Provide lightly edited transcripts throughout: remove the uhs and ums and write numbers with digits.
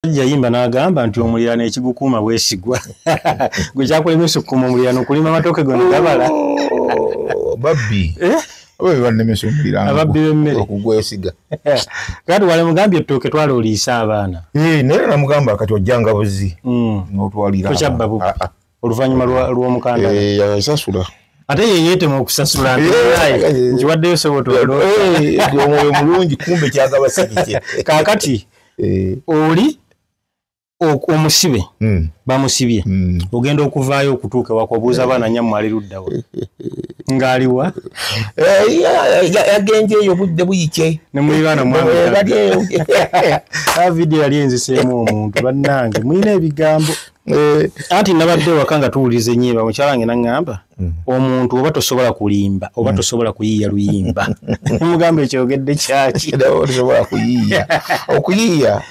Yayimba n'agamba nti omulirano ekigukuma bwesigwa. Gwe kyakulemesa okukuma omulirano okulima amatooke gonna gabala. Babbi. Oba bannemesa omulirano. Ababbi b'emmere. Okugwesiga. Kati wale mugambye ettooke twala oliisa abaana. Naye namugamba kati ojjanga buzi. N'otwalira. Tokyabba bubi. Oluvannyuma lw'omukanda. Yasasula. Ate ye yeetema okusasula nkiwaddeyo soboto. Omwoyo mulungi kumbe kyagaba sikike. Kaakati oli omusibe bamusibye ogenda okuvaayo okutuuka wakobuuza abaana nyammwe ali luddawa ng'aliwa yagenjeeyo budde buyike ne muli baana balieyo vidiyo yali enziseemu omuntu bannange mulina ebigambo anti nabadde waka nga tuwulize nnyimba mukyala wange naŋŋamba omuntu oba tosobola kulimba oba tosobola kuyiiya luyimba mugamba ekyogedde kyaki tosobola kuyiiya okuyiiya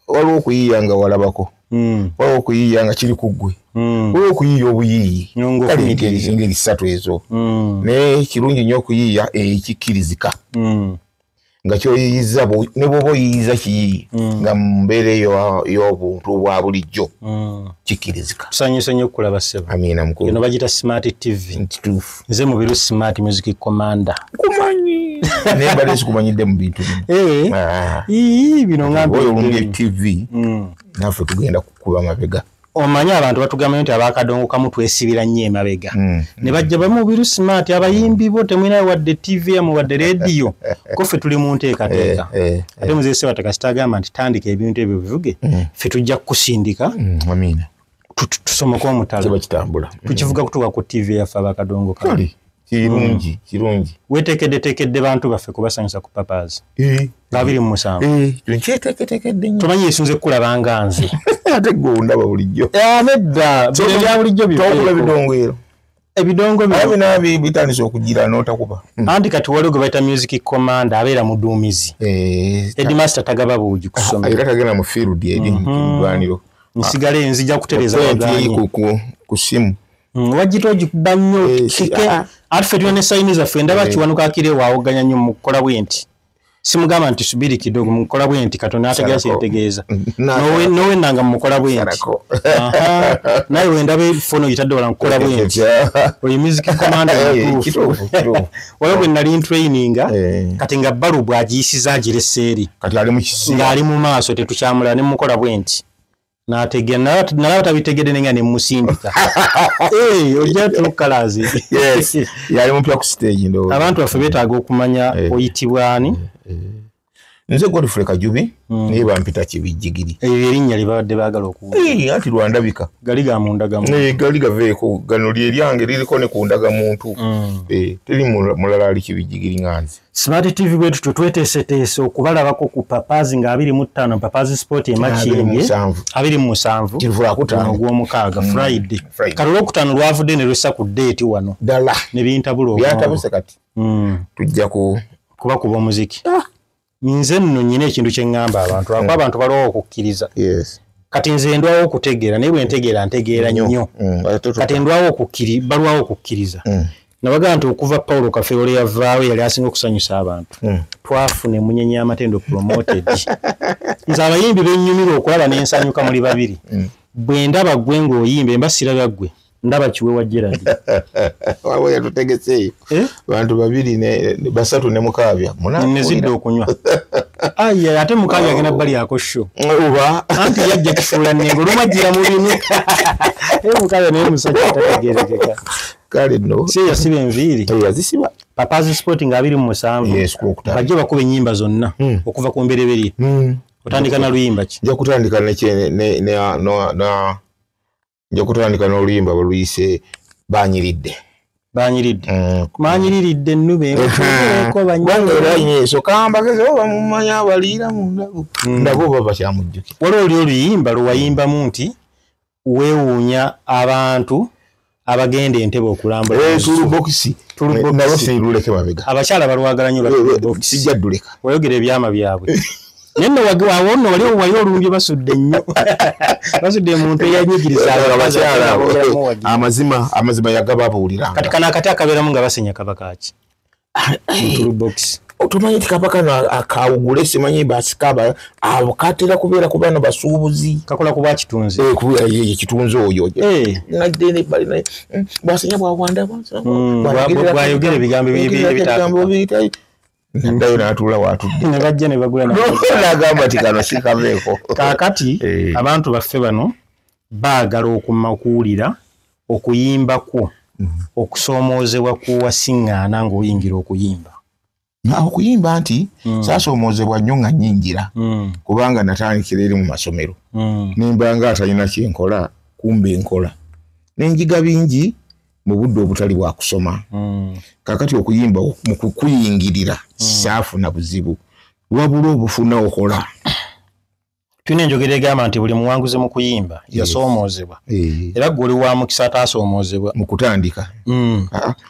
waliwo okuyiiya nga walabako waliwo okuyiiya nga kiri ku ggwe waliwo okuyiiya obuyiiyi kale engeri ssatu ezo naye kirungi nnyo okuyiiya ekikkirizika nga kyoyiyiza ne bw'oba oyiyiza kiyiiyi nga mu mbeera y'obuntu bwa bulijjo kikkirizika. Tusanyuse nnyo okulaba ssebo. Amiina mukulu. Eno bagita Smart TV. Kituufu. Nze mubiru Smart Music Commander. Kumanyi. Naye mbadde sikumanyidde mu bintu bino. Bino ngambye. Oyo olumbye TV. Naffe tugenda kukuba mabega. Omanyi abantu batugamba nti abakadongo kamu twesibira nnyo emabega. Ne bajja bamubiru Smart abayimbi bo temwina wadde TV ya wadde radio. Ko ffe tuli mu nteekateeka. Ate muzeese watakasita agamba nti tandika ebintu ebyo bivuge. Ffe tujja kusindika. Amiina. Tusomoka omutalo. Kiba kitambula. Tukivuga kutuuka ku TV yaffe abakadongo kamu. Kirungi. Wetekedde bantu baffe kubasanyusa ku papaazi. 27. Nkyeteeketeekedde nnyo. Tomanyi esunze kulaba nga nze. Ate gwe ondaba bulijjo. Nedda. Bya bulijjo tokula bidongwero. Ebidongo bino bitandise okugira n'otakuba. Anti kati waliwo gwe bayita Music Commander abeera muduumizi. Headmaster tagaba buugi kusoma. Era tagenda mu field eri mu ddwaniro. Nsigale nzija kutereza wagaanyi. Ku simu. Wajjita ogikuba nnyo kike ate ffe tulina sayini zaffe ndaba kiwanuka akire waawoganya nnyo mu kukola bwenti simugamba nti subiri kidogo mu kukola bwenti katonda ategeeza kyentegeeza nowennanga mu kukola bwenti naye wendaba efono gitadde wala mu kukola bwenti oyo Music Commander mutuufu waliwo gwe nali ntraininga kati nga balubu agiyisiza agira esseeri ng'ali mu maaso tetukyamulaba ne mu kukola bwenti nategera nalaba tabitegedde nenga ne musindika ojja tukalazi yali mupya ku stage ndo abantu baffe beetaaga okumanya oyitibwani nze Godfrey Kajubi naye bampita Kibijjigiri ebyo erinnya libadde baagala okuwuula anti lwandabika gali ga mundagamuntu gali gaveeko gano lyange liriko ne ku ndagamuntu teri mulala ali Kibijjigiri nganze. Smart TV bwetu tutweteeseteese okubalabako ku papaazi nga 25 papaazi sport emakinge 27 kirivulakutano ogw'omukaaga Friday kati olwokutano lwavudde ne lwessa ku date wano ddala ne bintabula byatabuse kati tujja kuba omuziki nze nno nyina ekintu kye ŋŋamba abantu baliwo okukkiriza kati nze ndwawo okutegeera naye bwe ntegeera nnyo kati ndwawo balwawo okukkiriza nabaga nti okuva Paulo Kafeole yavaawo yali asinga okusanyusa abantu twafuna emunyenye y'amatendo promoted nze abayimbi bennyumira okulaba n'ensanyuka muli babiri bwe ndaba ggwe ng'oyimba mba sirabya ggwe ndaba Kiwewa Gerald wabo yatutegeseeyo bantu babiri basatu ne Mukaabya nezidde okunywa ate Mukaabya agenda bbali yako sho anti yajja kifuula nnengo lumajjira mu binu Mukaabya naye musajja tategeerekeka kale no si yasiba enviiri yazisiba papaazi sport nga 27 bajja bakuba ennyimba zonna okuva ku mbereberi otandika na luyimba ki nja kutandika nja kutandika n'oluyimba baluyise banyiridde manyiriridde nnube banyireeko kambageze oba mumanya abaliira mu ndago baba kyamujjuki waliwo oli oluyimba lwewayimbamu nti weewuunya abantu abagenda entebe okulambula tulubokisi nabo siruleke mabega abakyala balwagala nnyo lwabokisi sijjadduleka wayogera ebyama byabwe nenne wano wali olumbye basudde nnyo basudde omuntu eyanyigiriza abakyala amazima yagababuulira kati kana akati akabeeramu nga basenya kabakaki tulubokisi otumanyi tikapakano akawugule simanyi basikaba abakatira kubeera ku bano basuubuzi kakola kuba kitunzi kitunzi oyo nadde bali basenya bwawanda bwayogera ebigambo ebitayo ndayo n'atuula waatudde ne bajja ne bagula n'agamba ti kano sikabeeko kaakati abantu baffe bano baagala okuwulira okuyimbakwo okusoomoozebwa kuwasiŋŋaana ng'oyingira okuyimba okuyimba nti saasoomozebwa nnyo nga nnyingira kubanga natandikira eri mu masomero nimbanga atalina kyenkola kumbe enkola n'enjiga bingi mu budde obutali bwa kusoma kakati okuyimba mu kukuyingirira saafuna buzibu wabula obufuna okola tulina enjogera egamba nti buli muwanguzi mu kuyimba yasoomoozebwa era gwe oli wa mukisa ataasoomoozebwa mu kutandika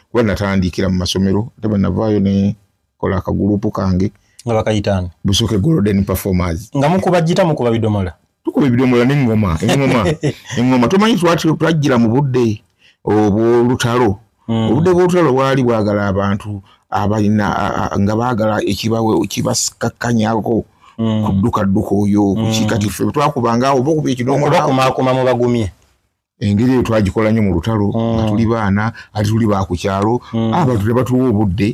kuba natandikira mu masomero ate banavaayo ne kola akagurupu kange nga bakayitaani Busoke Golden Performers nga mukuba jita mukuba bidomola tukuba bidomola n'engoma tumanyi twajjira mu budde obw'olutalo obudde bw'olutalo bwali bwagala abantu abalina nga baagala ekibakakkanyako ku dduka oyo kukikati ffe twakubanga oba okuba ekidomola kumaakuma mu bagumye engeri eyo twagikola nnyo mu lutalo nga tuli baana ate tuli bakukyalo abantu tebatuwa obudde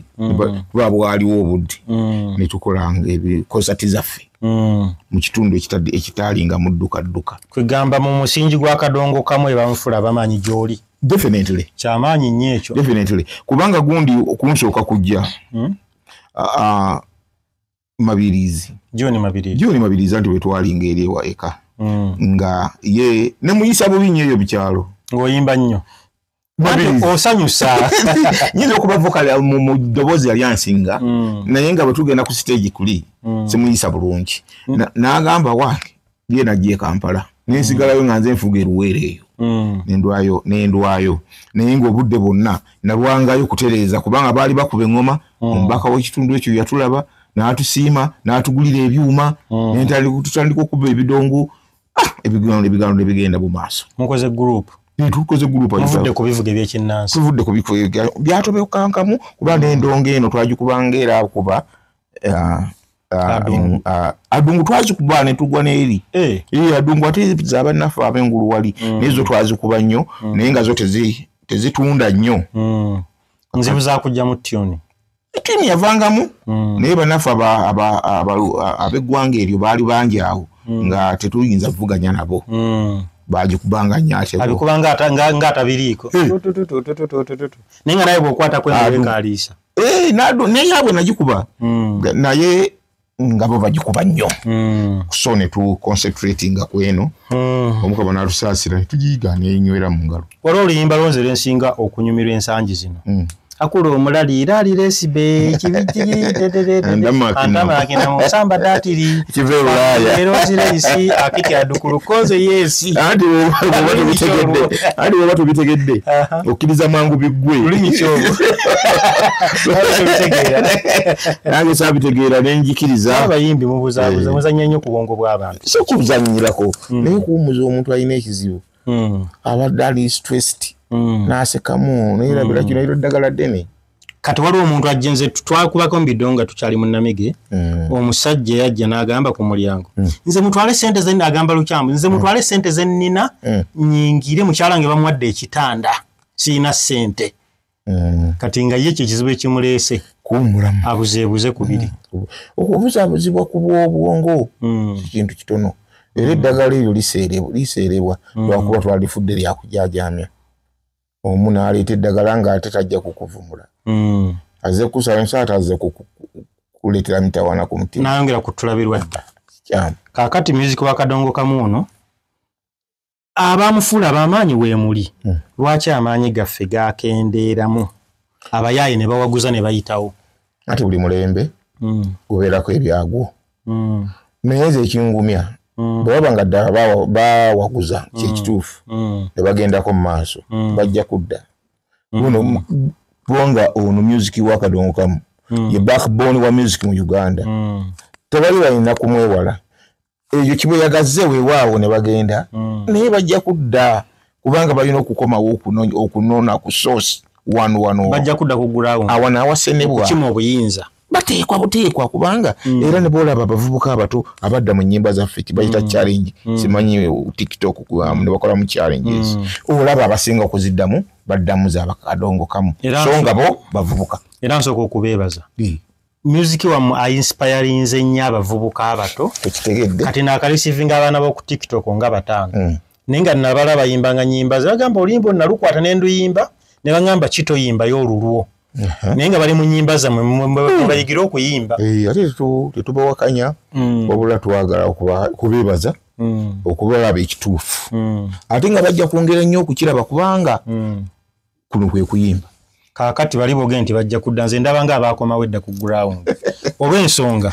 kuba bwaliwo obudde ne tukolanga ebikosati zaffe mu kitundu ekitaalinga mu dduka kwegamba mu musingi gwa kadongo kamu ebamufula abamanyi gy'oli definitely kyamaanyi nnyo ekyo definitely kubanga gundi okunsooka kujja Mabirizi John Mabirizi anti wetwalinga eri ewa eka nga ye ne muyisa bubi nnyo eyo bikyalo ng'oyimba nnyo osanyusa nyinza okuba vocal mu ddoboozi yali ansinga naye nga bwe tugenda ku stage kuli simuyisa bulungi n'agamba wange ye najja e Kampala nensigalayo nga nze nfuga eruweere eyo nendwayo naye ng'obudde bwonna nalwangayo kutereeza kubanga baali bakuba eŋŋoma omubaka w'ekitundu ekyo yatulaba n'atusiima n'atugulira ebyuma tutandika okuba ebidongo ebigambo ne bigenda mu maaso mukoze group tuvudde ku bivuga ebyekinnansi tuvudde ku bivuga byatobekankamu kuba n'endongo eno twagikubanga era akuba adungu twazikuba ne tugwa n'eri adungu ate z'abannaffe ab'engulu wali nezo twazikuba nnyo naye nga zo tezitunda nnyo nzibu zakujja mu tuni etini yavangamu naye bannaffe ab'eggwanga eryo baali bangi awo nga tetuyinza kuvuganya nabo bagikubanga nnyo ate abikubanga atabiriiko naye nga naye bw'okwata kwengaliisa naye abwe nagikuba naye nga bo bagikuba nnyo so ne tu concentratinga ku eno omukama n'atusaasira ne tugiyiga n'enywera mu ngalo wali oluyimba lwonze lwensinga okunyumirwa ensangi zino akula omulali iraalira esibe andamakina musamba datiri ero zireyisi akiti adukulukoze yesi andi woba tubitegedde okkiriza mangu biggwe nange saabitegeera nenjikiriza abayimbi mubuzaabuza muzannya nnyo ku bwongo bw'abantu si okubuzannyirako naye kuwummuza omuntu alina ekizibu abadde ali stressed n'asekamu nayerabira kino ero ddagala ddene kati waliwo omuntu ajjenze twakubako mu bidongo nga tukyali mu Namige omusajja yajja n'agamba ku mulyango nze mutwale ssente ze agamba lukyambu nze mutwale ssente ze nnina nnyingire mukyala nge bamuwadde ekitanda siina ssente kati nga ye ekyo ekizibu ekimuleese kuwummulamu abuzeebuze ku biri okubuzaabuzibwa ku bw'obwongo kintu kitono era eddagala eryo liseerebwa lwakuba twalifudde lyakujaajamya omu n'aleeta eddagala ng'ate tajja kukuvumula azze kusaba ensaata azze kuleetera mitawaana ku mutima nayongera kutulabirwa dda kaakati music wa kadongo kamu ono abamufuula ab'amaanyi weemuli lwaki amaanyi gaffe gakendeeramu abayaaye ne bawaguza ne bayitawo ate buli mulembe gubeerako ebyagwo naye nze ekingumya bwe baba nga ddala bawaguza kyekituufu ne bagendako mu maaso bajja kudda guno bonga ono music wa kadongo kamu ye backbone wa music mu Uganda tebali balina kumwewala ekyo kibweyagazze weewaawo ne bagenda naye bajja kudda kubanga balina okukomawo okunona ku source 1 bajja kudda ku ground awana awasenebwa kima obuyinza bateekwa kubanga era ne bolaba abavubuka abato abadda mu nnyimba zaffe kibayita challenge simanyi TikTok ne bakola mu challenges olaba abasinga okuziddamu baddamu z'abakadongo kamu so nga bo bavubuka era nsooka okubeebaza music wa inspiring nze nnyo abavubuka abato kati nakalisivinga abaana b'oku TikTok nga bataano nenga nabala bayimbanga nyimba zagamba olimbo nalukwata n'enduyimba ne bangamba kitoyimba y'olulwo nenga bali mu nyimba zamwe mubayigira okuyimba ate tetubawakanya wabula twagala kubeebaza okubalaba ekituufu ate nga bajja kwongera nnyo okukiraba kubanga kuno kwe kuyimba kakati bali boge nti bajja kudda nze ndaba nga abaakomawo edda ku ground olw'ensonga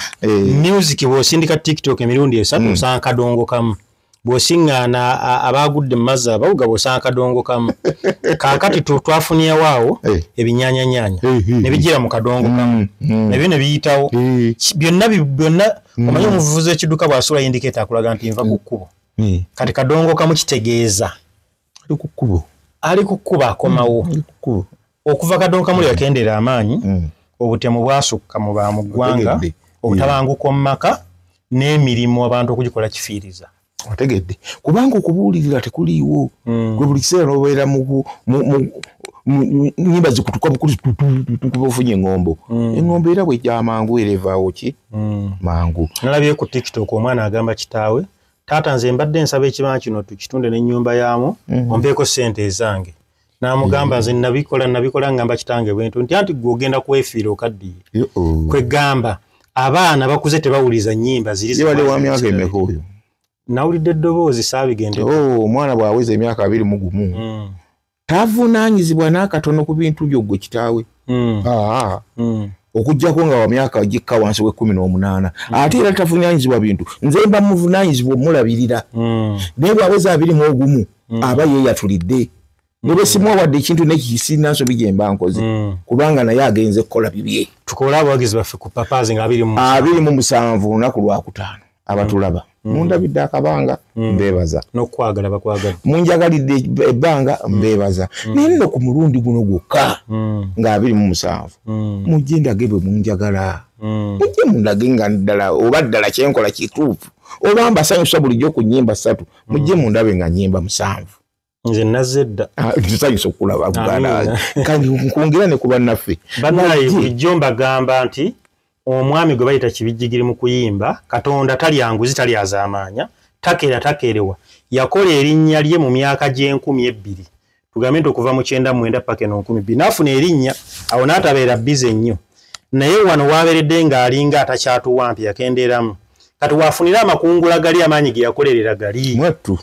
music bw'osindika TikTok emirundi esatu osanga kadongo kamu bw'osiŋŋaana abaagudde mu mazzi abawuga bw'osanga kadongo kamu kakati twafunye waawo ebinyaanyanyaanya ne bijira mu kadongo kamu nebyo ne biyitawo byonna omanyi omuvuzi w'ekidduka bw'asula indikeeta akulaga nti nva ku kkubo kati kadongo kamu kitegeeza ali ku kkubo akomawo okuva kadongo kamu yakendeera amaanyi obutemu bwasukka mu bamuggwanga obutabanguko mu maka n'emirimu abantu okugikola kifiiriza otegedde kubanga okubuulirira tekuliiwo gwe buli kiseera n'obeera mu nnyimba zikutuka bukulu kuba ofunye eŋŋombo eŋŋombo era bwejja amangu era evaawo ki mangu nalabye ku TikTok omwana agamba kitaawe taata nze mbadde nsaba ekibanja kino tukitunde n'ennyumba yaamu ompeeko ssente ezange n'amugamba nze nabikola ngamba kitange bwentu nti anti gwe ogenda kwefiira okaddiye kwegamba abaana bakuze tebawuliza nnyimba ziri wa myaka emeka oyo nawulidde eddoboozi saabigende omwana bw'aweza emyaka 21 tavunaanyizibwa n'akatono ku bintu byo gwe kitaawe okujjako nga wa myaka gikka wansi we 18 ate era tavunaanyizibwa bintu nze mba muvunaanyizibwa omulabirira naye bw'aweza 21 aba yeeyatulidde ne bwe simuwadde ekintu nekisina nsobi gye mba nkoze kubanga naye agenze kukola bibye tukola abawagizi baffe ku papazi nga 27 lunaku lwakutaano abatulaba mundabidde akabanga mbeebaza n'okwagala bakwagala munjagalidde ebbanga mbeebaza naye nno ku mulundi guno gwokka nga 27 mujje ndage bwe munjagala mujje mundage nga ddala oba ddala kyenkola kituufu oba mbasanyusa bulijjo ku nnyimba 3 mujje mundabe nga nnyimba 7 nze nazze dda tusanyusa okulaba bugala kandi nkwongera ne ku bannaffe bannaye bulijjo mbagamba nti omwami gwe bayita kibijjigiri mu kuyimba katonda talyanguzi talyazaamaanya takerewa yakola erinnya lye mu myaka gy'enkumi 2 tugambe nti okuva mu 99 paka eno 12 n'afuna erinnya awo n'atabeera bize nnyo naye wano waaberedde ng'alinga atakyatuwampi yakendeeramu kati waafunira amakungula gali amaanyi ge yakolerera gali mwattu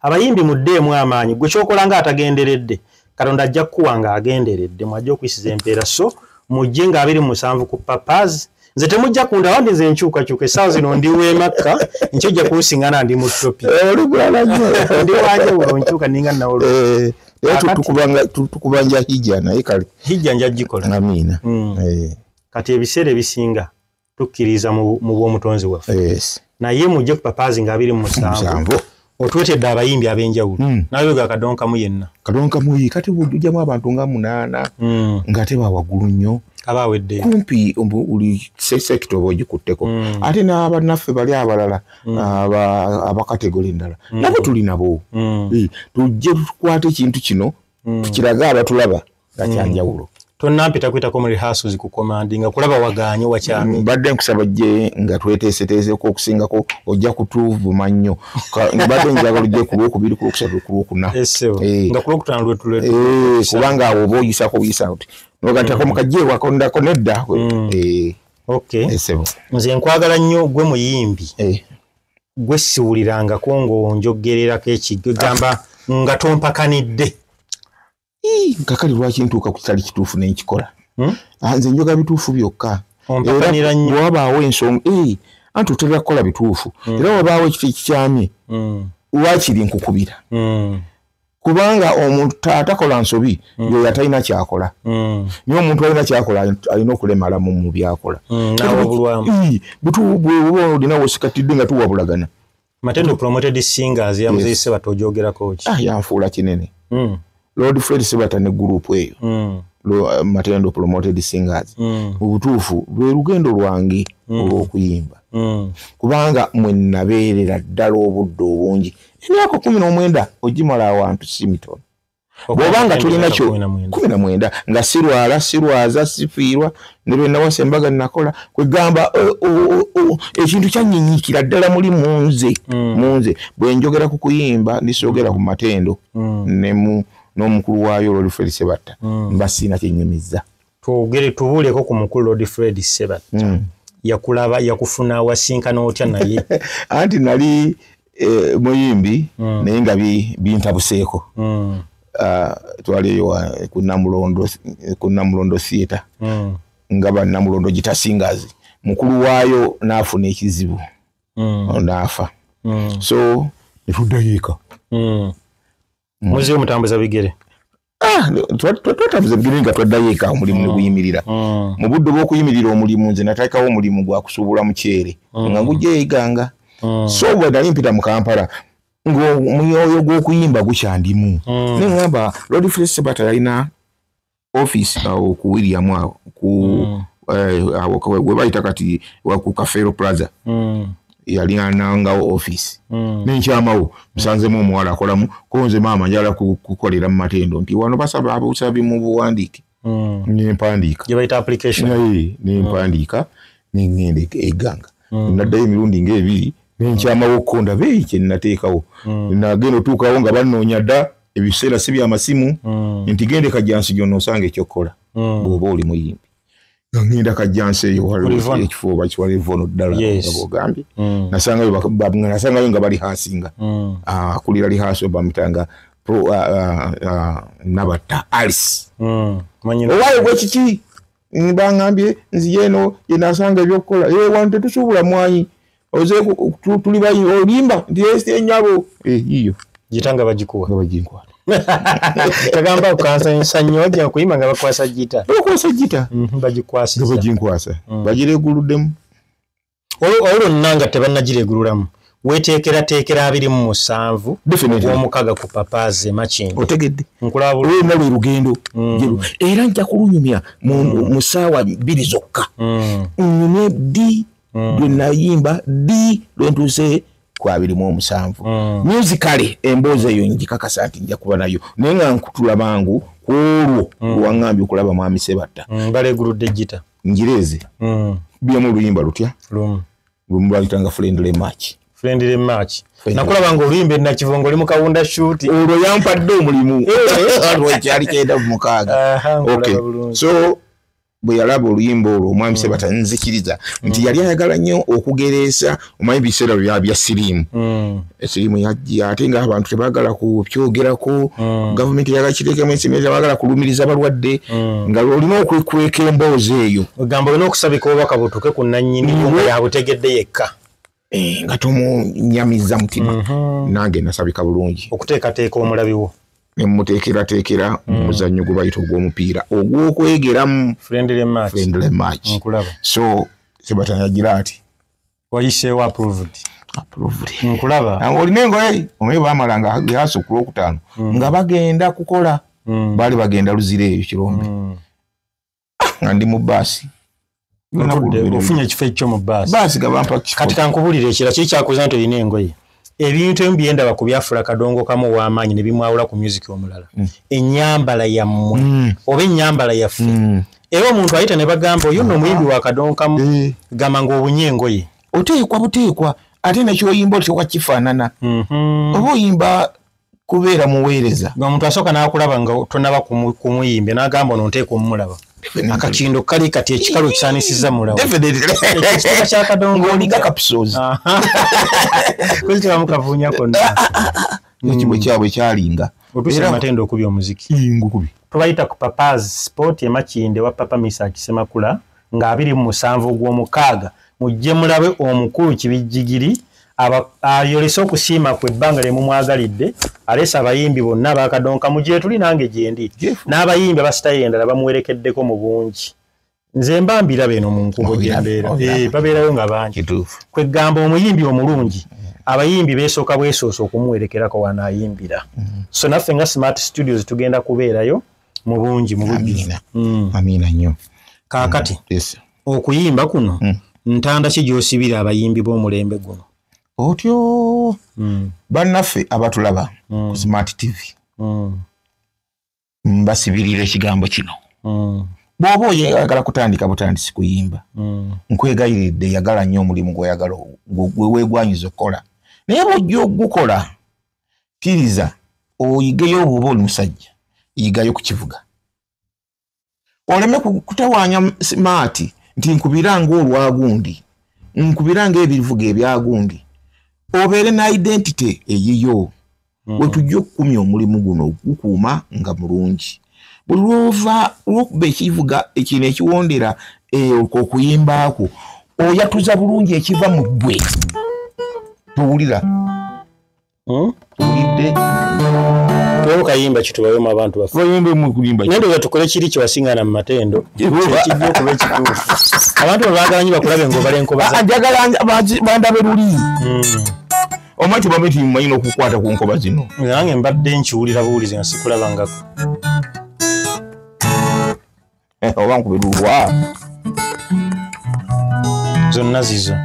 abayimbi muddeemu amaanyi gwe kyokola nga atagenderedde katonda ajja kukuwa nga agenderedde mwajja okuyisiza empeera so mujje nga 27 ku papazi nze temujja kunda wandi nze nkyukakyuka essaawa zino ndi w'emakka nkyojja kunsiŋŋana ndi mu topi ndi wanje bulo nkyuka ninga nawolo tukubanja hijja naye kale hijja nja gikola amiina kati ebiseera ebisinga tukkiriza mu bw'omutonzi waffe naye mujje ku papazi nga 27 otwetedde abayimbi ab'enjawulo nawe ga kadonkamu yenna kadonkamu kati bujjamu abantu nga 8 nga teba waggulu nnyo abawedde kumpi uli sekito bogikutteko ate n'abannaffe bali abalala abakategoli endala nabo tuli nabo tujje tukwate ekintu kino tukiraga abatulaba nga kyanjawulo tonnampita kwitako mu rehearsals ku commanding nga kulaba waganye wakyami badde nkusaba gye nga tweteeseteezeko okusingako ojja kutuvuma nnyo badde njagala ojje ku lwokubiri ku lwokusatu ku lwokuna nga ku lwokutaano lwetule kubanga awo oba oyisako oyisa oti nogatako mukajje wakondako nedda nze nkwagala nnyo gwe muyimbi gwe siwulirangako ng'onjogererako ekigwe gamba nga tompakanidde kakali lwaki ntuuka ku kitali kituufu n'ekikola nze njoga bituufu byokka wabaawo ensonga anti otera kukola bituufu era wabaawo ekifo ekikyamye lwakiri nkukubira kubanga omuntu atakola nsobi yoyo atalina kyakola niye omuntu alina kyakola alina okulemala mu byakola bweoba olina wosikatidde nga tuwabulagana Matendo promoted singers yamuzise batojogerako ki yanfuula kinene Lord Fred Sebata ne group eyo Matendo Promoted Singers ubutuufu lwe lugendo lwange olw'okuyimba kubanga mwe nabeerera ddala obudde obungi emyaka 19 ogimala awantu si mitono bw'obanga tulina kyo 19 nga sirwaza sifiirwa ne bwe nawasa embaga nakola kwegamba ekintu kyanyinyikira ddala muli munze bwe njogera ku kuyimba ndisoogera ku Matendo n'omukulu waayo Lord Sebatta mba sina kyennyumiza tubuuleko ku mukulu Lord Fred Sebatta yakulaba yakufuna wasinkana otya naye anti nali muyimbi naye nga bintabuseeko twali ku Namulondo Theatre nga Namulondo Gita Singers mukulu waayo naafuna ekizibu naafa so netuddayo muzi omutambuza bigere twatambuza bigere nga twaddayo eka omulimu ne guyimirira mu budde bw'okuyimirira omulimu nze nateekawo omulimu gwa kusuubula muceere nga ngugyeiganga so bwe nali mpita mu Kampala ng'omwoyo gw'okuyimba gukyandimu neŋŋamba Lord Fred Sebatta yalina office awo ku William awo we bayita kati ku Kafeero Plaza yali anangawo office n'enkyamawo musanzemu omuwala akolamu konze maama njala kukolera mu Matendo nti wano basaba abusabi mu buwandiike nempandiika gye bayita application nempandiika n'engenda eganga naddayo emirundi ng'ebiri n'enkyamawo konda beeyi kye nnateekawo nagenda otuukawo nga bannoonya dda ebiseera si by'amasimu nti gende Kajjansi gyonna osanga ekyokukola bw'oba oli muyimbi ngenda Kajjansi eyo ekifo bakiwala Evono ddala ngabogambye nasangayo nga bali hansinga akulira lihaso bamitanga Nabatta Alice owaayo gwe kiki bangambye nziye eno gye nasanga ebyokukola wano tetusuubula mwanyi oze tuli bayi olimba nti enyabo iyo gitanga bagikuwa nga baginkwata kagamba ukansa nnyo ojja kuyimba nga bakwasa gita bagikwasa nga baginkwasa bagireguluddemu olwo nnanga tebannagiregululamu weteekera 27 omukaga ku Papaze Makindi otegedde nkulaba lwe lugendo era nja kulunyumya mu ssaawa 2 zokka nyumye di lwe nayimba di lwe ntuuse ku 27 musically emboozi eyo njikakasa nti nja kuba nayo naye nga nkutula bangu ku olwo lwangambye okulaba Mwami Sebatta baleguludde gita njireze byamu oluyimba lutya lumu lwalitanga Friendly Match nakulaba nga oluyimba Nakivongo oli mu Kawunda shoot olwo yampadde omulimu kyali kyenda mu 6 so bwe yalaba oluyimba olwo Omwami Sebatta nzikiriza nti yali ayagala nnyo okugereesa omanyi biseera bya siriimu esiriimu yajja ate nga abantu tebaagala kupyogerako gavumenti yagala kiteekemu ensimbi tebaagala kulumiriza abalwadde nga olina okwekweka emboozi eyo ogamba olina okusabika obubaka butuuke ku nannyini nga yabutegedde yekka nga tomunyamiza mutima nange nasabika bulungi okuteekateeka omulabiwo nemuteekerateekera omuzannyo gwe bayita ogw'omupiira ogw'okwegeramu Friendly Match so Sebatta yagira ati wayiseewo approved nkulaba olina engoye omaye baamala nga gihasa ku Lwokutaano nga bagenda kukola baali bagenda Luzira eyo Kirombe nga ndi mu baasi ofunye ekifo ekyo mu baasi gabampa kifo kati kankubulira ekira kiri kyakuza nti olina engoye ebintu ebyenda bakubyafula kadongo kamu w'amaanyi ne bimwawula ku music omulala ennyambala yammwe oba ennyambala yaffe era omuntu ayita ne bagamba oyo nno omuyimbi wa kadongo kamu gamba ng'obunye engoye buteekwa ate nekyoyimba otyo wakifaanana oba oyimba kubeera muweereza omuntu asooka n'akulaba nga tonaba kumuyimbe n'agamba ono nteeka omulaba akakindo kali kati ekikalu kisaanisiza mulawo ekisika kya kadongo oliga kapisozi kwezi tebamukavuunya konna nekibwe kyabwe kyalinga otuusa Matendo okubya omuziki tubayita ku Papaze Sport e Makindi wa Papa Misa Kisemakula nga 27 gw'omukaaga mujje mulabe omukulu Kibijjigiri ayolesa okusiima ku ebbanga lye mumwagalidde alesa abayimbi bonna bakadonka mu gye tuli nange gyendi n'abayimbi abasitayo endala bamuwerekeddeko mu bungi nze mbambira beno mu nkubo gyembeera babeerayo nga bangi kwegamba omuyimbi omulungi abayimbi beesooka bwesoosa okumuwerekerako wanaayimbira so naffe nga Smart Studios tugenda kubeerayo mu bungi mu amina amina nnyo kaakati okuyimba kuno ntanda ki gy'osibira abayimbi b'omulembe guno otyo bannaffe abatulaba ku Smart TV mbasibirira ekigambo kino bw'oba oyagala kutandika butandisi kuyimba nkwegayiridde yagala nnyo omulimu gw'oyagala gwe weegwanyiza okukola naye bw'ojja ogukola kkiriza oyigeyo obwoba oli musajja yigayo ku kivuga oleme kutawaanya Smart nti nkubiranga olwagundi nkubiranga ebivuga ebyagundi obeere na identity eyiyo wetujja okukumya omulimu guno gukuuma nga mulungi buli lwokuba ekivuga ekino ekiwondera okuyimbaako oyatuza bulungi ekiva mu ggwe tuwulira tuwulidde kayimba kitubayomu abantu baffe nende wetukole kiri kyewasingana mu matendo kijja okuba ekituufu abantu babaagala nnyo bakulabe ng'obala enkoba njagala bandabe luli omanyi bameti mumanyi n'okukwata ku nkoba zino nange mbadde nkiwulira buwulizi nga sikulabangako oba nkubirulwa zonna zizo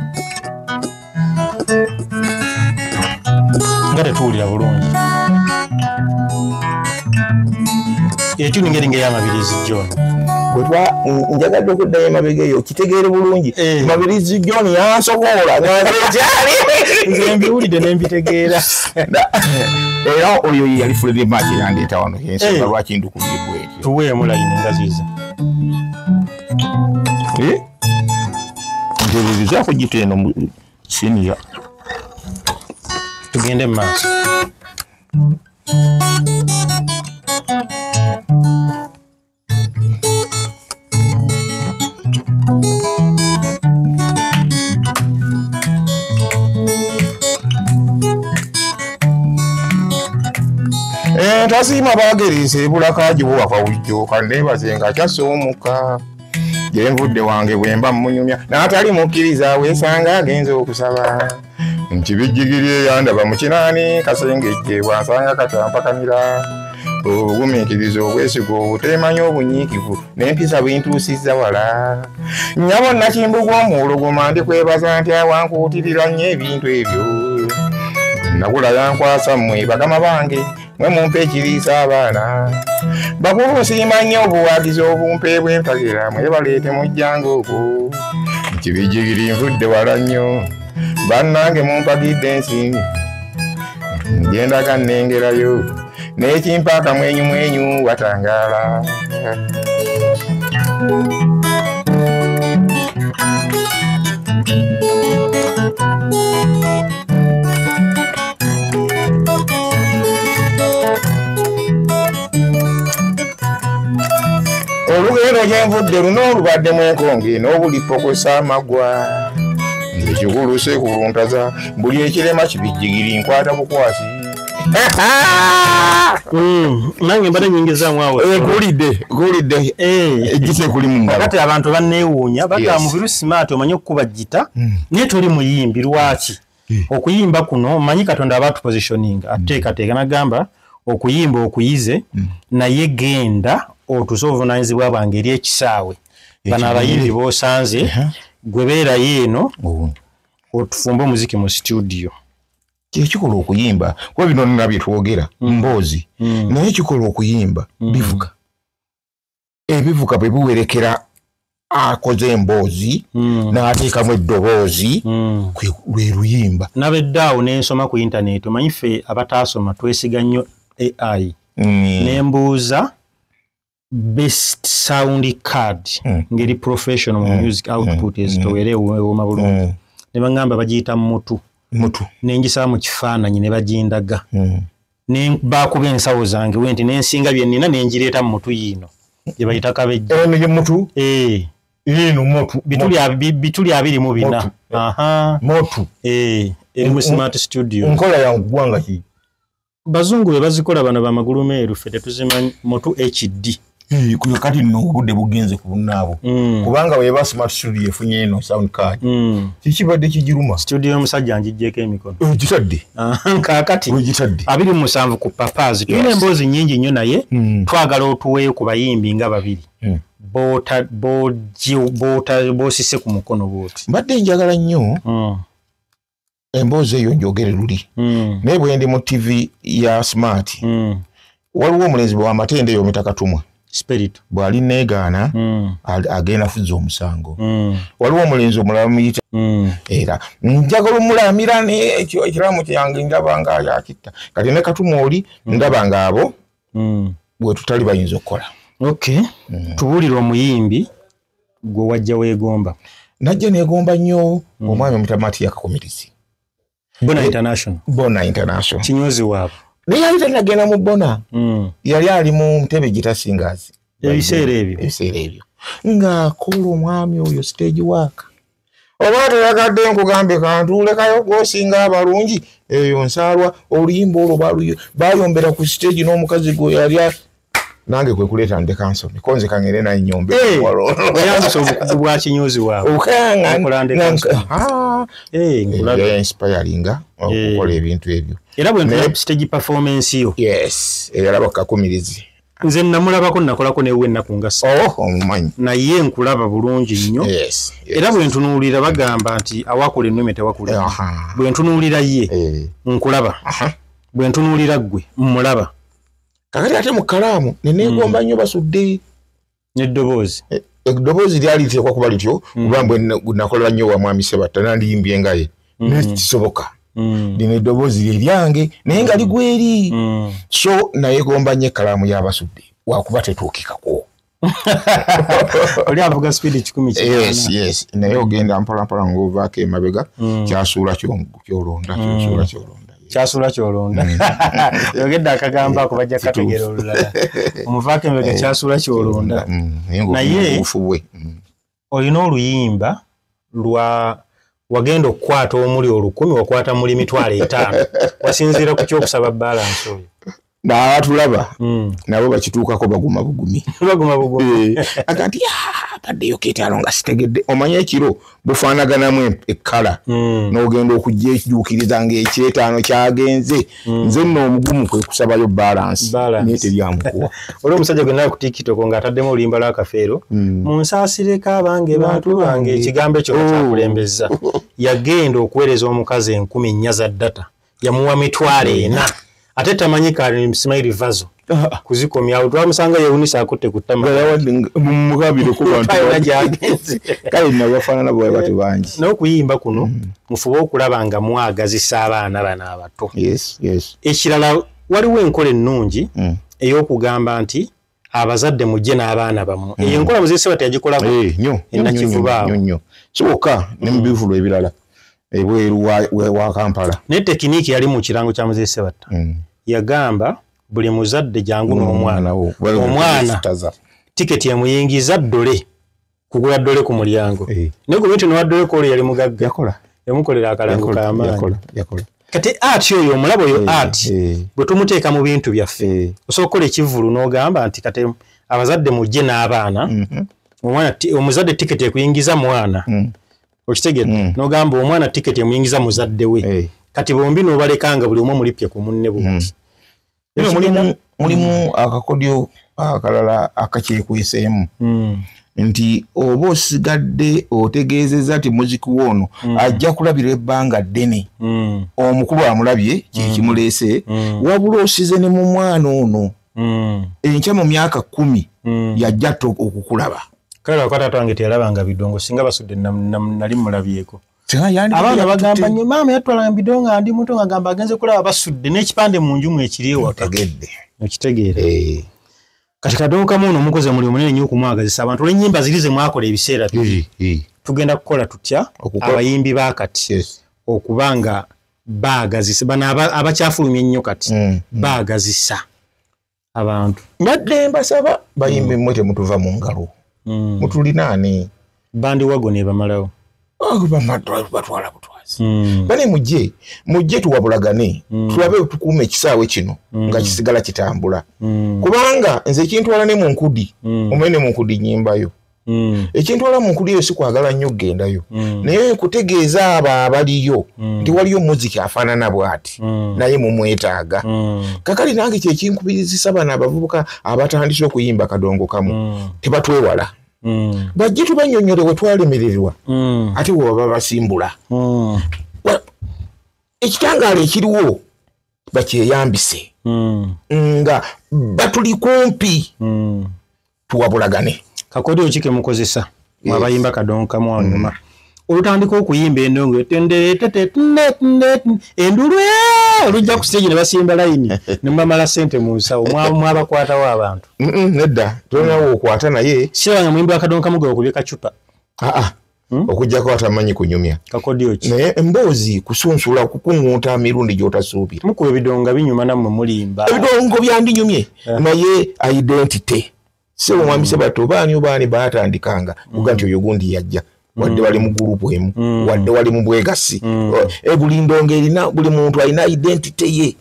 nga tetuwulira bulungi ekyo ningeri ey'amabirizi John njagadde okuddayo emabega eyo kitegeere bulungi mabirizi John yansobola nze mbiwulidde ne mbitegeera era oyo yali Freddy Maki yandeeta wano ensonga lwaki ndukubye bwetyo tuweemu layini nga ziiza ntereerezaako gito eno mu siniya tugende mu maaso Tasiima bagerese bulakaji buwaka ujjo kandebaze nga kyasomuka yenvudde wange bwemba munyumya n'atali mukkiriza weesanga agenze okusaba nkibijjigirye yandaba mu kinaani kasengejje bwansanga katampakamira obugumiikiriza obwesigo obuteemanyi obunyiikivu n'empisa bwintuusizza wala nnyabo nakimbugwa omuwuluguma ndikwebaza nti awankuutirira nnyo ebintu ebyo nakula yankwasa mmwe bagama bange mwe mumpe ekiriisa abaana bakulu nsiima nnyo obuwagizi obumpe bw'empagera mwebaleete mujjanga okwo nkibijjigiri nvudde wala nnyo bannange mumpagidde ensimbi ngendaga nnengerayo n'ekimpaaka mwenyu watangaala olugendo gyenvudde luno olubaddemu enkonge n'obulipokosa amagwa ekiguluse kuluntaza buli ekirema kibijjigiri nkwata bukwasi nange mbadde nyingizaamu awo gulidde egise kuli mu ngalo kati abantu banneewuunya bagamba mu biru Smart omanyi okukuba gita naye toli muyimbi lwaki okuyimba kuno manyi Katonda abantu positioning ateekateeka nagamba okuyimba okuyize naye genda otuze obuvunaanyizibwa bwange eri ekisaawe bano abayimbi b'osanze gwe beerayo eno otufumbe omuziki mu studio ekikola okuyimba kuba bino nabye twogera mboozi naye ekikola okuyimba bivuga ebivuga bwe biwerekera akoze emboozi n'ateekamu eddoboozi lwe luyimba nabeddaawo n'ensoma ku internet omanyi ffe abataasoma twesiga nnyo AI n'embuuza best sound card ngeri professional music output ezitowere ewoma bulungi ne bangamba bagiyita mutu nengisaba mu kifaananyi ne bagindaga ne baakuba ensawo zange wenti n'ensinga bye nnina nengireeta mu mutu yiino gye bayita kabejja bituli 24 eri mu Smart studio nkola yangu gwanga ki bazungu be bazikola bano bamagulu meeru ffe tetuzimanyi mutu HD Kuyo kati no budde bugenze kubunabo kubanga weba smart studio efunye eno sound card kikibadde kijiruma studio musajja njijjeko emikono gitadde kakati gitadde 27 ku papazi tulina emboozi nyingi nnyo naye twagala otuweeyo ku bayimbi nga babiri boosise ku mukono bwoti mbadde njagala nnyo emboozi eyo njogere luli naye bwe ndi mu TV ya smart waliwo omulenzi w'amatende y'omitakatumwa Spirit bwali negaana agenda fuzza omusango waliwo omulenzi omulala muyita era njagala omulamira ekiramu kyange ndaba nga yakitta kati ne Katuma oli ndaba nga abo bwe tutali bayinza okukola tubuulira omuyimbi gwe wajja weegomba najja neegomba nnyo omwami omutamati yakakomirizi Bona International kinyozi waabwe naye yali tanagenda mu Bona yali ali mu ntebe gitasingazi ebiseera ebyo ng'akola omwami oyo stage work oba teyagadde nkugambe kantu lekayo gwosinga abalungi eyo nsaalwa oluyimba olwo bayombera ku stage n'omukazi gwe yali nange kwe kuleeta ndeka nsome konze kangere na nyombe oyanza obukugu bwa kinyozi waabwe inspiringa okukola ebintu ebyo era bwe ntula stage performance yo era bakakumirizi nze namulabako nakolako newe ennaku nga omumanyi naye nkulaba bulungi nnyo era bwe ntunuulira bagamba nti awakula ennume tewakula bwe ntunuulira ye nkulaba bwe ntunuulira ggwe mmulaba kakati ate mu kalaamu neneegomba nnyo basudde n'eddoboozi eddoboozi lyali liteekwa kuba lityo kuba mbwe nakola nnyo wa mwami Sebatta nandiyimbye nga ye nekisoboka lino eddoboozi lye lyange naye nga ligweri so nayeegomba nnyo ekalaamu y'abasudde wakuba tetuukikako oli avuga speed 10 naye ogenda mpolampola ng'ovaako emabega kyasuula kyolonda kyasuula kyolonda yogedde akagamba ako bajja kategera olulala omuvaako emabega kyasuula kyolonda naye olina oluyimba wagenda okukwata omuli 10 wakwata muli 5,000 wasinziira ku kyokusaba balance oyo n'abatulaba nabo bakituukako baguma bugumi agati baddeyo keetalo nga sitegedde omanye ekiro bufaanaganamu ekkala n'ogenda okujja ekijuukiriza ng'ekyetaano kyagenze nze nno omugumu kwe kusabayo balance naye teryamukuwa oli omusajja gwe nawe ku TikTok ng'ataddemu oluyimba lw'akafeero munsaasireko abange bantu bange ekigambo ekyo kyakulembeza yagenda okuweereza omukazi 10,000 za data yamuwa 40 ate tamanyika ali Smile Vazo kuzikomya awo twamusanga yewunisa akutte kutama mugabire ku bantu kale nabafaanana bwe bati bangi n'okuyimba kuno mufuba okulaba nga mwagazisa abaana bana abato ekirala waliwo enkola ennungi ey'okugamba nti abazadde mujje n'abaana bammwe eyo enkola Muzee Sebatta yagikolako nnyo kiboka ne mu bivulo ebirala ebweru wa Kampala ne tekiniki yali mu kirango kya Muzee Sebatta yagamba buli muzadde jangu n'omwana tiketi yamuyingiza ddole kugula ddole ku mulyango ne ku bintu n'waddole ko yali mugagga yamukolera akalango k'amaanyi kati ati oyo omulabo oyo ati bwe tumuteeka mu bintu byaffe osobola okukola ekivulu n'ogamba nti kati abazadde mujje n'abaana omuzadde tiketi ekuyingiza mwana okitegedde n'ogamba omwana tiketi emuyingiza muzadde we kati bombi n'obalekanga buli omu mulipye ku munne buti mulimu akakodyo akalala akakyekwesemu nti oba osigadde otegeezezza ti muziki woono ajja kulabira ebbanga ddene omukulu amulabye kyekimuleese wabula osize ne mu mwana ono enkya mu myaka 10 yajja okukulaba kale akwata twange terabanga bidongo singa basudde nali mulabyeko abaana bagamba nnyo maama yatwalanga bidongo andi muto ngagamba agenze kulaba basudde n'ekipande mu nju mwe ekiri ewaka okitegeere kati kadongo kamu ono mukoze muli omunene nnyo okumwagazisa abantu olw'ennyimba ziri ze mwakola ebiseera tugenda kukola tutya abayimbi baakati okuba nga baagazisa bano abakyafulumya ennyo kati baagazisa abantu mbadde mbasaba bayimbi mmwe temutuva mu ngalo mutulinaani bandi wago ne bamalawo batwala butwazi bane mujje tuwabulagane tulabe tukuume ekisaawe kino nga kisigala kitambula kubanga nze ekintwala ne mu nkudi omwene mu nkudi nyimbayo ekintwala mu nkudi yo sikwagala nnyo gendayo naye kutegeeza abo abaliyo nti waliyo muziki afaanana bw'ati naye mumwetaaga kakali nange kyekinkubirizisa bano abavubuka abatandise okuyimba kadongo kamu tebatwewala bajje tubannyonnyole we twalemererwa ate we baba basimbula ekitangaala ekiriwo bakyeyambise nga batuli kumpi tuwabulagane kakodi okike mukozesa mwabayimba kadongo kamu wanyuma olutandika okuyimba endongo endulu olujja ku stage ne basimba layini ne mwamala ssente mu nsawo mwabakwatawo abantu nedda tonawo okwata naye siranga muyimba kadongo kamu gwe okubye kacupa okujjako atamanyi kunyumya kakodi oki naye emboozi kusunsula kukuŋŋuuta mirundi gy'otasuubira mukuba ebidongo binyuma nammwe mulimba ebidongo byandinyumye naye identity se omwami Sebato baani baatandikanga kuga nti oyo gundi yajja wadde wali mu gurupu emu wadde wali mu bwegasi buli ndongo erina buli muntu alina identity ye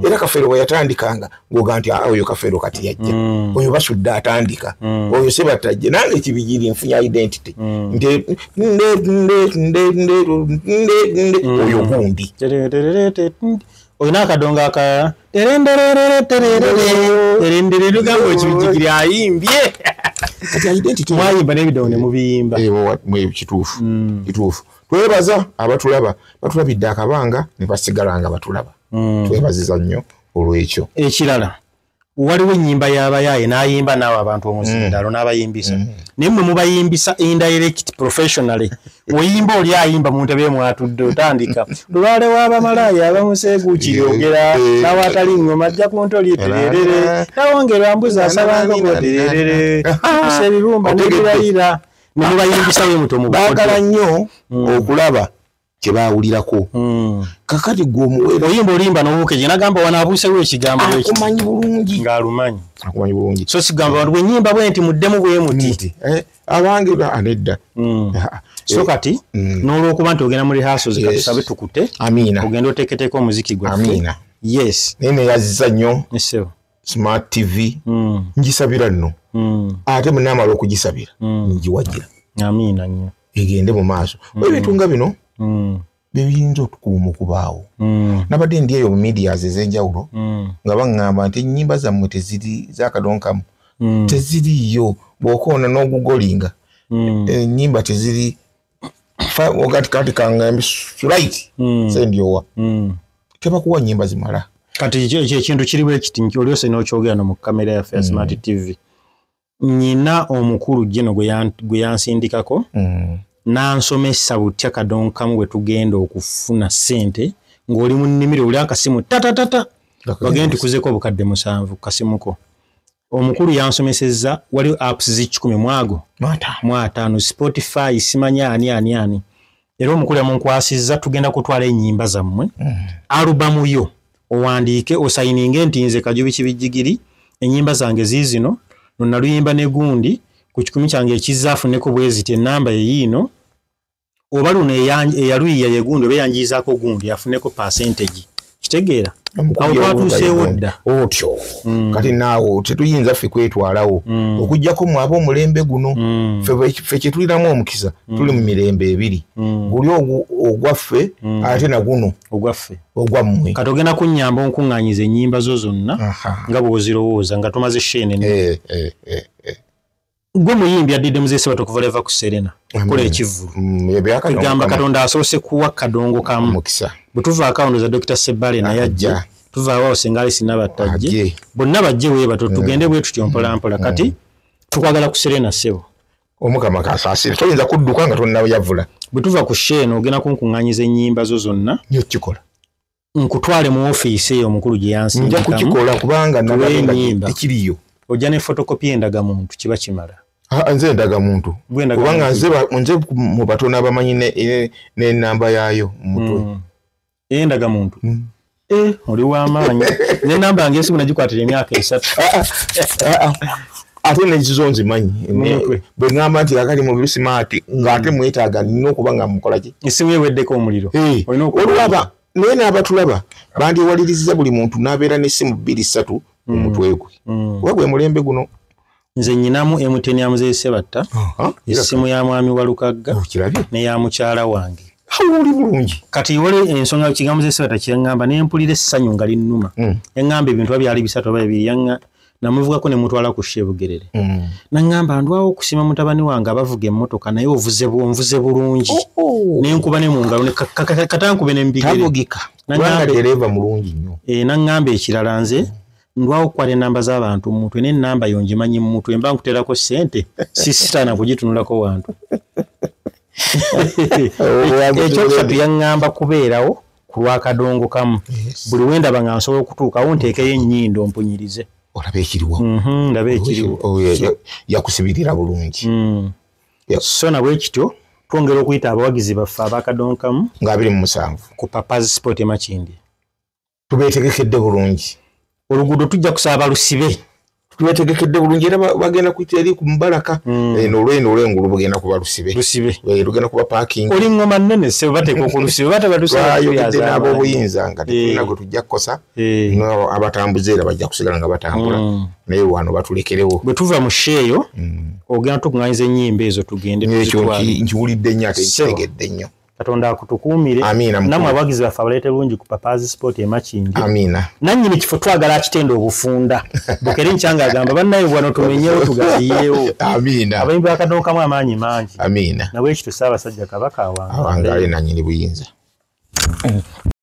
era Kafeero bwe yatandikanga ng'oga nti oyo Kafeero kati yajja oyo basudde atandika oyo Sebato ajja nange kibijiri nfunya identity nti oyo gundi oyina akadongo akalala terendere ekibijigiri ayimbye kati identity mwayimba n'ebidongo ne mubiyimba kituufu twebaza abatulaba batulabidde akabanga ne basigala nga batulaba twebaziza nnyo olw'ekyo ekirala waliwo ennyimba y'abayaaye n'ayimba naawe abantu omuzindalo n'abayimbisa naye mmwe mubayimbisa indirect professionally oyimba oli ayimba mu ntebe mwatudde otandika lulwale w'abamalaaya abamuseeguukiri ogera nawe atali nngoma ajja ku ntoli tererere nawongerwa mbuzi asabangako tererere kusa ebibumba n'ebirayira ne mubayimbisa we muto baagala nnyo okulaba kye baawulirako kakati gw'omuwere oyimba olimba n'obuuke gye nagamba wanaabuusewo ekigambo akumanyi bulungi ng'alumanyi akumanyi bulungi so sigamba bwe nnyimba bwe nti muddemu bwe muti abange anedda so kati n'olwokuba nti ogenda mu rehearsals katusabe tukute amiina ogenda oteeketeeko omuziki gwaffe amiina yes naye neyaziza nnyo esebo Smart TV ngisabira nno ate munaamala okugisabira ngiwagira amiina nnyo egende mu maaso ebintu nga bino bebiyinza okukuuma okubaawo nabadde ndi eyo mu medias ez'enjawulo nga baŋŋamba nti ennyimba zammwe teziri zakadongo kamu teziriyo bw'okoona n'ogugolinga ennyimba teziri kati kangambi right sendiowa tebakuwa nnyimba zimala kati ekintu kiriwo ekiti nti olyose n'okyogera no mu kamera yaffe ya Smart TV nyina omukulu jeno gwe yansindikako nansomesa butya kadongo kamu bwe tugenda okufuna ssente ng'oli mu nnimiro oli akasimu tatatata bagenda nti kuzeko obukadde 7 kasimuko omukulu yansomesezza waliwo apps zi10 mwago mwatano Spotify simanya ani era omukulu yamunkwasizza tugenda kutwala ennyimba zammwe alubamu yo owandiike osayininge nti nze Kajubi Kibijjigiri ennyimba zange ziizino nonaluyimba ne gundi ku kikumi kyange ekizaafuneko bweziti ennamba yeyiino oba luno eyaluyiya ye gundi oba yanjiizaako gundi afuneko percentage kitegeera awo twatuuseewo dda otyo kati naawo tetuyinza ffe kwetwalawo okuggyako mwaba omulembe guno ffe kyetuliramu omukisa tuli mu mirembe ebiri guli ogwaffe ate naguno ogwammwe kati ogenda kunnyamba onkuŋŋaanyiza ennyimba zo zonna nga bw'ozirowooza nga tumaze sheene gwe muyimbi addidde Muzee Sebato okuva eva ku Serena kola ekivvulu kugamba Katonda asoose kuwa kadongo kamu bwe tuva akawundo za Dr. Sebale naye ajja tuvaawo Sengali Sinabattajje bonna bajje weebato tugende bwe tutyo mpolampola kati tukwagala ku Serena ssebo omukama kasaasire toyinza kudduka nga tonnayavula bwe tuva ku sheeno ogenda kunkuŋŋaanyiza ennyimba zo zonna nyokikola nkutwale mu ofiisi eyo omukulu gye yansindikamu nja kukikola kubanga nabalenga tekiriyo ojja ne fotokopi endagamuntu kiba kimala nze endagamuntu kubanga nze mu batono abamanyi n'ennamba yaayo mu mutwe endagamuntu oli w'amaanyi n'ennamba yange esimu nagikwatira emyaka 3 ate n'ekizonzi manyi bwe ngamba nti akali mu bisimati ng'ate mwetaaga nina okuba nga mukola ki esimu eweddeko omuliro olwaba naye n'abatulaba bandyewaliriza buli muntu n'abeera n'essimu 2-3 mu mutwe gwe kuba gwe mulembe guno nze nyinamu emuteni ya Muzeeyi Ssebatta essimu ya mwami wa Lukagga n'eya mukyala wange oli bulungi kati wale ensonga kigambo Muzeeyi Ssebatta kyengamba n'empulira essanyu nga linnuma engamba ebintu byali 3 oba 2 yanga namuvugako ne mutwala ku Shebugerere nangamba ndwawo okusima mutabani wange abavuga emmotoka naye ovuze bulungi n'enkuba ne mu ngalo ne katankube n'embigere tabugika nangamba dereva mulungi nnyo nangamba ekirala nze ndwawo kwale namba z'abantu mu mutwe n'ennamba yo ngimanyi mu mutwe mba nkuterako ssente sisitaana kugitunulako wantu ekyo kyatu yangamba kubeerawo ku lwakadongo kamu buli wendaba nga nsobola okutuukawo nteekeyo ennyindo mpunyirize olaba ekiriwo ndaba ekiriwo yakusibirira bulungi so nabwe kityo twongera okuyita abawagizi baffe abakadongo kamu nga 27 ku Papa's Sport Makindi tubeetegekedde bulungi oluguudo tujja kusaba lusibe tubeetegekedde bulungi era bagenda kuyita eri ku Mubaraka n'olwendo olw'engulu bugenda kuba lusibe lugenda kuba parking oli ngoma nnene se bateeka ku lusibe bayogedde n'ab'obuyinza nga tetulina gwe tujja kukosa abatambuze era bajja kusigala nga batambula naye wano batulekerewo bwe tuva mu sheeyo ogenda tukuŋŋanyiza ennyimba ezo tugende nkiwulidde nnyo ate nkitegedde nnyo Katonda akutukuumire namwe abawagizi baffe abalete bulungi ku Papa's Sport Makindi nannyini kifo twagala akitenda obufunda bukere nkyanga agamba bannaye bwano tumenyewo tugaziyeewo abayimbi bakadongo kamu amaanyi mangi nabwe ekyo Ssaabasajja Kabaka awangaale nannyini buyinza